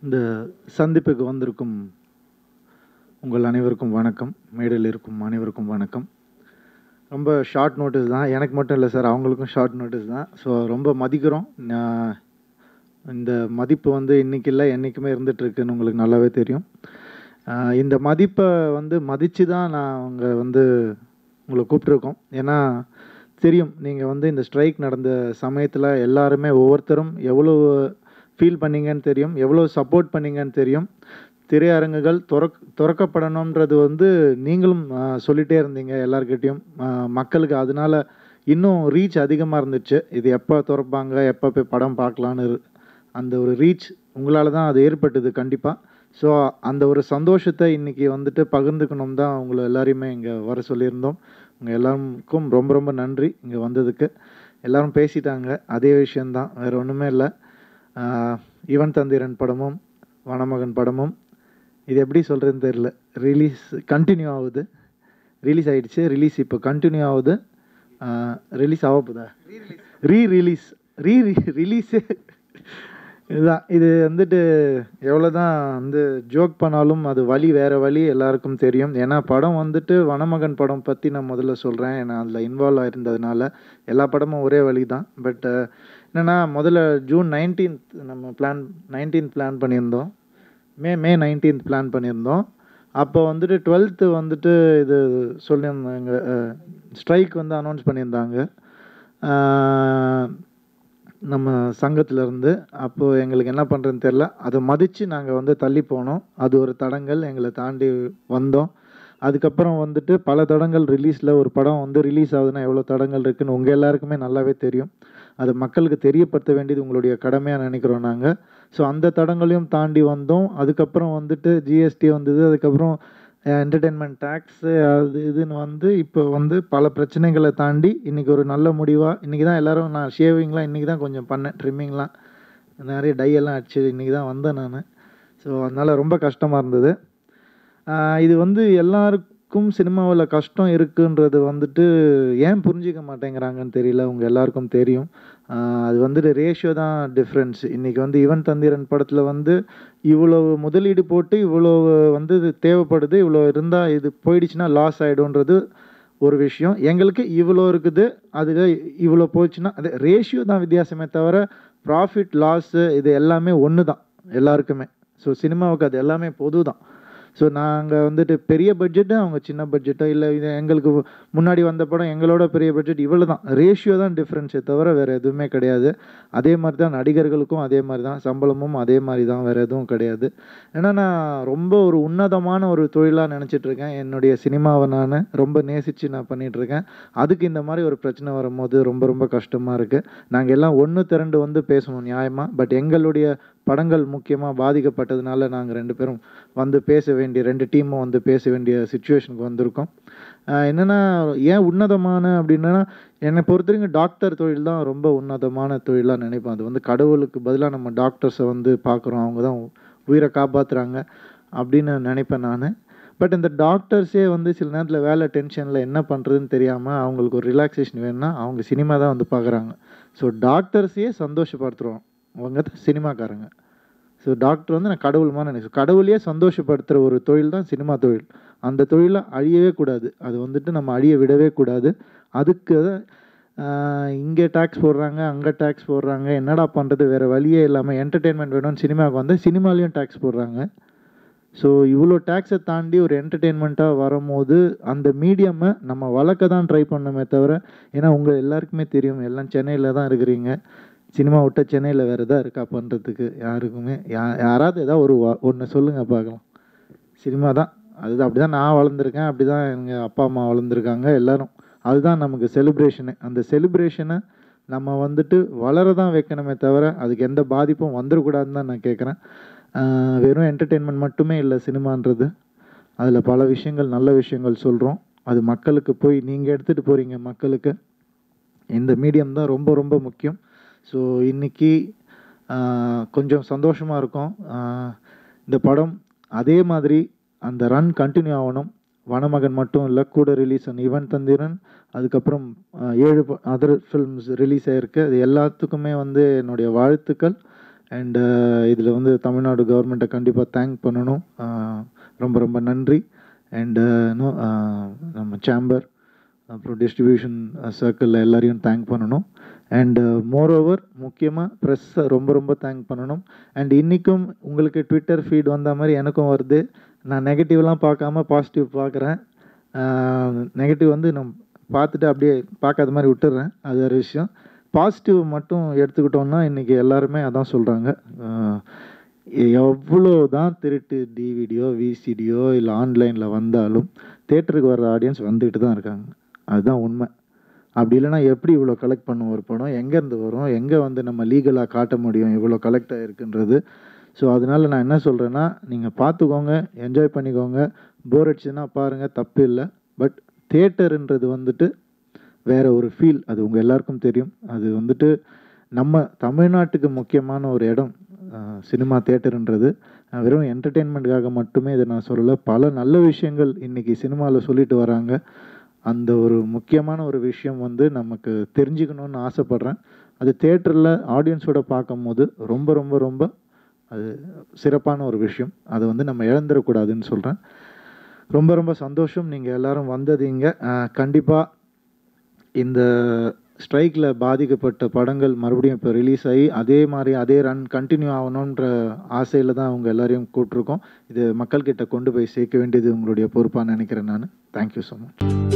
இந்த சந்திப்புக்கு வந்திருக்கும் உங்கள் அனைவருக்கும் வணக்கம். மேடையில் இருக்கும் அனைவருக்கும் வணக்கம். ரொம்ப ஷார்ட் நோட்டீஸ் தான், எனக்கு மட்டும் இல்லை சார், அவங்களுக்கும் ஷார்ட் நோட்டீஸ் தான். ஸோ ரொம்ப மதிக்கிறோம். இந்த மதிப்பு வந்து இன்றைக்கி இல்லை, என்றைக்குமே இருந்துகிட்ருக்குன்னு உங்களுக்கு நல்லாவே தெரியும். இந்த மதிப்பை வந்து மதித்து தான் நாங்கள் வந்து உங்களை கூப்பிட்ருக்கோம். ஏன்னா தெரியும், நீங்கள் வந்து இந்த ஸ்ட்ரைக் நடந்த சமயத்தில் எல்லாருமே ஒவ்வொருத்தரும் எவ்வளோ ஃபீல் பண்ணிங்கன்னு தெரியும், எவ்வளோ சப்போர்ட் பண்ணிங்கன்னு தெரியும். திரையரங்குகள் திறக்கப்படணுன்றது வந்து நீங்களும் சொல்லிகிட்டே இருந்தீங்க எல்லாருக்கிட்டேயும். மக்களுக்கு அதனால் இன்னும் ரீச் அதிகமாக இருந்துச்சு. இது எப்போ திறப்பாங்க, எப்போ போய் படம் பார்க்கலான்னு அந்த ஒரு ரீச் உங்களால் தான் அது ஏற்பட்டது கண்டிப்பாக. ஸோ அந்த ஒரு சந்தோஷத்தை இன்றைக்கி வந்துட்டு பகிர்ந்துக்கணும் தான் உங்களை எல்லாரையுமே இங்கே வர சொல்லியிருந்தோம். உங்கள் எல்லாருக்கும் ரொம்ப ரொம்ப நன்றி இங்கே வந்ததுக்கு. எல்லோரும் பேசிட்டாங்க, அதே விஷயந்தான், வேறு ஒன்றுமே இல்லை. யுவன் தந்திரன் படமும் வனமகன் படமும் இது எப்படி சொல்கிறதுன்னு தெரில, ரிலீஸ் கண்டினியூ ஆகுது. ரிலீஸ் ஆகிடுச்சு, ரிலீஸ் இப்போ கண்டினியூ ஆகுது. ரிலீஸ் ஆக போதா, ரிலீஸு இதுதான். இது வந்துட்டு எவ்வளோ தான் வந்து ஜோக் பண்ணாலும் அது வழி வேறு வழி எல்லாருக்கும் தெரியும். ஏன்னா படம் வந்துட்டு வனமகன் படம் பற்றி நான் முதல்ல சொல்கிறேன். ஏன்னா அதில் இன்வால்வ் ஆகிருந்ததுனால எல்லா படமும் ஒரே வழி தான். பட் என்னென்னா முதல்ல ஜூன் 19 நம்ம 19 பிளான் பண்ணியிருந்தோம். மே 19 பிளான் பண்ணியிருந்தோம். அப்போ வந்துட்டு 12 வந்துட்டு இது சொல்லியிருந்தாங்க, ஸ்ட்ரைக் வந்து அனௌன்ஸ் பண்ணியிருந்தாங்க நம்ம சங்கத்திலேருந்து. அப்போது எங்களுக்கு என்ன பண்ணுறதுன்னு தெரில, அதை மதித்து நாங்கள் வந்து தள்ளி போனோம். அது ஒரு தடங்கள், எங்களை தாண்டி வந்தோம். அதுக்கப்புறம் வந்துட்டு பல தடங்கள் ரிலீஸில், ஒரு படம் வந்து ரிலீஸ் ஆகுதுன்னா எவ்வளோ தடங்கள் இருக்குதுன்னு உங்கள் எல்லாருக்குமே நல்லாவே தெரியும். அது மக்களுக்கு தெரியப்படுத்த வேண்டியது உங்களுடைய கடமையாக நினைக்கிறோம் நாங்கள். ஸோ அந்த தடங்களையும் தாண்டி வந்தோம். அதுக்கப்புறம் வந்துட்டு ஜிஎஸ்டி வந்தது. அதுக்கப்புறம் என்டர்டெயின்மெண்ட் டேக்ஸு அது இதுன்னு வந்து இப்போ வந்து பல பிரச்சனைகளை தாண்டி இன்றைக்கி ஒரு நல்ல முடிவாக, இன்றைக்கி தான் எல்லோரும், நான் ஷேவிங்லாம் இன்றைக்கி தான் கொஞ்சம் பண்ணேன், ட்ரிம்மிங்லாம் நிறைய டையெல்லாம் அடிச்சு இன்றைக்கி தான் வந்தேன் நான். ஸோ அதனால் ரொம்ப கஷ்டமாக இருந்தது. இது வந்து எல்லாருக்கும் சினிமாவில் கஷ்டம் இருக்குன்றது வந்துட்டு ஏன் புரிஞ்சிக்க மாட்டேங்கிறாங்கன்னு தெரியல. உங்கள் எல்லாருக்கும் தெரியும். அது வந்துட்டு ரேஷியோ தான் டிஃப்ரென்ஸ். இன்றைக்கி வந்து யுவன் தந்திரன் படத்தில் வந்து இவ்வளோ முதலீடு போட்டு இவ்வளோ வந்து இது தேவைப்படுது, இவ்வளோ இருந்தால் இது போயிடுச்சுன்னா லாஸ் ஆகிடும்ன்றது ஒரு விஷயம். எங்களுக்கு இவ்வளோ இருக்குது, அதுக்கு இவ்வளோ போச்சுன்னா அது ரேஷியோ தான் வித்தியாசமே தவிர ப்ராஃபிட் லாஸு இது எல்லாமே ஒன்று தான் எல்லாருக்குமே. ஸோ சினிமாவுக்கு அது எல்லாமே பொது தான். ஸோ நாங்கள் வந்துட்டு பெரிய பட்ஜெட்டு, அவங்க சின்ன பட்ஜெட்டோ இல்லை, இது எங்களுக்கு முன்னாடி வந்த படம் எங்களோட பெரிய பட்ஜெட், இவ்வளோ தான் ரேஷியோ தான் டிஃப்ரென்ஸே தவிர வேறு எதுவுமே கிடையாது. அதே மாதிரி தான் நடிகர்களுக்கும் அதே மாதிரி தான், சம்பளமும் அதே மாதிரி தான், வேறு எதுவும் கிடையாது. ஏன்னா நான் ரொம்ப ஒரு உன்னதமான ஒரு தொழிலாக நினச்சிட்ருக்கேன். என்னுடைய சினிமாவை நான் ரொம்ப நேசித்து நான் பண்ணிகிட்ருக்கேன். அதுக்கு இந்த மாதிரி ஒரு பிரச்சனை வரும்போது ரொம்ப ரொம்ப கஷ்டமாக இருக்குது. நாங்கள் எல்லாம் ஒன்று திரண்டு வந்து பேசணும் நியாயமாக. பட் எங்களுடைய படங்கள் முக்கியமாக பாதிக்கப்பட்டதுனால நாங்கள் 2 பேரும் வந்து பேச வேண்டிய, 2 டீமும் வந்து பேச வேண்டிய சிச்சுவேஷனுக்கு வந்திருக்கோம். என்னென்னா ஏன் உன்னதமான அப்படின்னா, என்னை பொறுத்த வரைக்கும் டாக்டர் தொழில் தான் ரொம்ப உன்னதமான தொழிலாக நினைப்பேன். அது வந்து கடவுளுக்கு பதிலாக நம்ம டாக்டர்ஸை வந்து பார்க்குறோம், அவங்க தான் உயிரை காப்பாற்றுறாங்க அப்படின்னு நினைப்பேன் நான். பட் இந்த டாக்டர்ஸே வந்து சில நேரத்தில் வேலை டென்ஷனில் என்ன பண்ணுறதுன்னு தெரியாமல் அவங்களுக்கு ஒரு ரிலாக்ஸேஷன் வேணும்னா அவங்க சினிமா தான் வந்து பார்க்குறாங்க. ஸோ டாக்டர்ஸையே சந்தோஷப்படுத்துகிறோம், அவங்க தான் சினிமாக்காரங்க. ஸோ டாக்டர் வந்து நான் கடவுள் மாதிரி நினைக்கிறேன். கடவுளையே சந்தோஷப்படுத்துகிற ஒரு தொழில் தான் சினிமா தொழில். அந்த தொழிலை அழியவே கூடாது, அது வந்துட்டு நம்ம அழிய விடவே கூடாது. அதுக்கு இங்கே டேக்ஸ் போடுறாங்க, அங்கே டேக்ஸ் போடுறாங்க, என்னடா பண்ணுறது, வேறு வழியே இல்லாமல் என்டர்டெயின்மெண்ட் வேணும்னு சினிமாவுக்கு வந்து சினிமாலேயும் டேக்ஸ் போடுறாங்க. ஸோ இவ்வளோ டேக்ஸை தாண்டி ஒரு என்டர்டெயின்மெண்ட்டாக வரும்போது அந்த மீடியமை நம்ம வளர்க்க தான் ட்ரை பண்ணணுமே தவிர, ஏன்னா உங்கள் எல்லாருக்குமே தெரியும், எல்லாம் சென்னையில் தான் இருக்கிறீங்க. சினிமா விட்ட சென்னையில் வேறு எதாவது இருக்கா பண்ணுறதுக்கு? யாருக்குமே யாராவது ஏதாவது ஒன்று சொல்லுங்கள் பார்க்கலாம். சினிமா தான், அதுதான். அப்படி தான் நான் வளர்ந்துருக்கேன், அப்படி தான் எங்கள் அப்பா அம்மா வளர்ந்துருக்காங்க எல்லோரும். அதுதான் நமக்கு செலிப்ரேஷனு. அந்த செலிப்ரேஷனை நம்ம வந்துட்டு வளர தான் வைக்கணுமே தவிர அதுக்கு எந்த பாதிப்பும் வந்துடக்கூடாதுன்னு தான் நான் கேட்குறேன். வெறும் என்டர்டெயின்மெண்ட் மட்டுமே இல்லை சினிமான்றது. அதில் பல விஷயங்கள், நல்ல விஷயங்கள் சொல்கிறோம். அது மக்களுக்கு போய் நீங்கள் எடுத்துகிட்டு போகிறீங்க மக்களுக்கு. இந்த மீடியம் தான் ரொம்ப ரொம்ப முக்கியம். ஸோ இன்றைக்கி கொஞ்சம் சந்தோஷமாக இருக்கும். இந்த படம் அதே மாதிரி அந்த ரன் கண்டினியூ ஆகணும். வனமகன் மட்டும் இல்லை, கூட ரிலீஸ் ஆன யுவன் தந்திரன், அதுக்கப்புறம் 7 அதர் ஃபில்ம்ஸ் ரிலீஸ் ஆகிருக்கு. அது எல்லாத்துக்குமே வந்து என்னுடைய வாழ்த்துக்கள். அண்ட் இதில் வந்து தமிழ்நாடு கவர்மெண்ட்டை கண்டிப்பாக தேங்க் பண்ணணும். ரொம்ப ரொம்ப நன்றி. அண்டு இன்னும் நம்ம சேம்பர், அப்புறம் டிஸ்ட்ரிபியூஷன் சர்க்கிளில் எல்லாரையும் தேங்க் பண்ணணும். அண்டு மோரோவர் முக்கியமாக ப்ரெஸ்ஸை ரொம்ப ரொம்ப தேங்க் பண்ணணும். அண்ட் இன்றைக்கும் உங்களுக்கு ட்விட்டர் ஃபீட் வந்த மாதிரி எனக்கும் வருது. நான் நெகட்டிவ்லாம் பார்க்காம பாசிட்டிவ் பார்க்குறேன். நெகட்டிவ் வந்து நான் பார்த்துட்டு அப்படியே பார்க்காத மாதிரி விட்டுடுறேன், அது வேறு விஷயம். பாசிட்டிவ் மட்டும் எடுத்துக்கிட்டோன்னா இன்றைக்கி எல்லாருமே அதான் சொல்கிறாங்க. எவ்வளோ தான் திருட்டு டிவிடியோ விசிடியோ இல்லை ஆன்லைனில் வந்தாலும் தேட்டருக்கு வர்ற ஆடியன்ஸ் வந்துக்கிட்டு தான் இருக்காங்க. அதுதான் உண்மை. அப்படி இல்லைனா எப்படி இவ்வளோ கலெக்ட் பண்ணும் ஒரு படம்? எங்கேருந்து வரும்? எங்கே வந்து நம்ம லீகலாக காட்ட முடியும் இவ்வளோ கலெக்ட் ஆகிருக்குன்றது? ஸோ அதனால் நான் என்ன சொல்கிறேன்னா, நீங்கள் பார்த்துக்கோங்க, என்ஜாய் பண்ணிக்கோங்க. போர் அடிச்சுன்னா பாருங்கள், தப்பு இல்லை. பட் தியேட்டருன்றது வந்துட்டு வேறு ஒரு ஃபீல். அது உங்கள் எல்லாருக்கும் தெரியும். அது வந்துட்டு நம்ம தமிழ்நாட்டுக்கு முக்கியமான ஒரு இடம் சினிமா தியேட்டருன்றது. வெறும் என்டர்டெயின்மெண்ட்டுக்காக மட்டுமே இதை நான் சொல்லலை. பல நல்ல விஷயங்கள் இன்றைக்கி சினிமாவில் சொல்லிட்டு வராங்க. அந்த ஒரு முக்கியமான ஒரு விஷயம் வந்து நமக்கு தெரிஞ்சுக்கணுன்னு ஆசைப்பட்றேன். அது தியேட்டரில் ஆடியன்ஸோடு பார்க்கும்போது ரொம்ப ரொம்ப ரொம்ப அது சிறப்பான ஒரு விஷயம். அதை வந்து நம்ம இழந்துடக்கூடாதுன்னு சொல்கிறேன். ரொம்ப ரொம்ப சந்தோஷம் நீங்கள் எல்லோரும் வந்தது இங்கே. கண்டிப்பாக இந்த ஸ்ட்ரைக்கில் பாதிக்கப்பட்ட படங்கள் மறுபடியும் இப்போ ரிலீஸ் ஆகி அதே மாதிரி அதே ரன் கண்டினியூ ஆகணுன்ற ஆசையில் தான் அவங்க எல்லோரையும் கூப்பிட்ருக்கோம். இது மக்கள்கிட்ட கொண்டு போய் சேர்க்க வேண்டியது உங்களுடைய பொறுப்பாக நினைக்கிறேன் நான். Thank you so much.